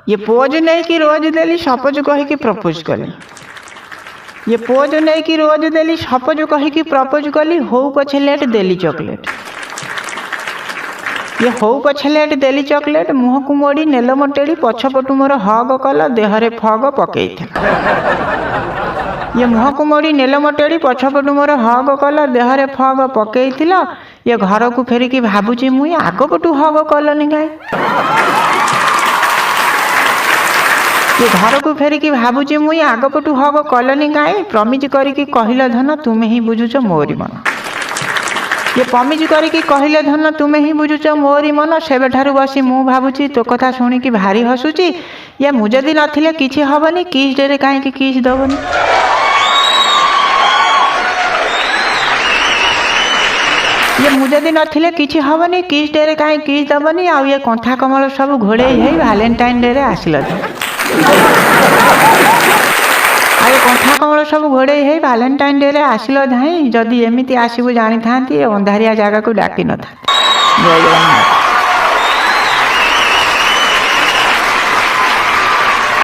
ये पोज नहीं कि रोज देली सपोज कहीकि प्रपोज कली ये पोज नहीं कि रोज देली सपोज कहीकि प्रपोज कली हो पछे लेट देली चॉकलेट ये हो पछे लेट देली चॉकलेट मुह को मोड़ी नेल मोटेड़ी पछपटु मोर हग कल देहरे फग पकई ये मुह को मोड़ी नेल मोटेड़ी पछपटु मोर हग कल देहरे फग पकई ये घर को फेरिकी भाबुची मुई आगपटु हग कलनी गाय ये घर को फेरिकी भाबुची मुई आगपटु हग कलनी गाय प्रमिज करिकी कहिल धन तुमे ही बुझुच मोरी मन ये प्रमिज करिकी कहिल धन तुमे ही बुझुच मोरी मन सेबेठारु बसी मु भाबुची तो कथा शुणिकी भारी हसुची ये मु जदि नथिले किछि हबनी किस डे रे काहे किस दबनी ये मु जदि नथिले किछि हबनी किस डे रे काहे किस दबनी आ ये कंथा कमल सब घोड़े हे वैलेंटाइन डे रे आसिल आए कंथा कमल सब घोड़े हे वैलेंटाइन डे रे आसिल धाई जदि एमिति आसीबु जानी थांती अंधारिया जगह को डाकी न था। जय जगन्नाथ।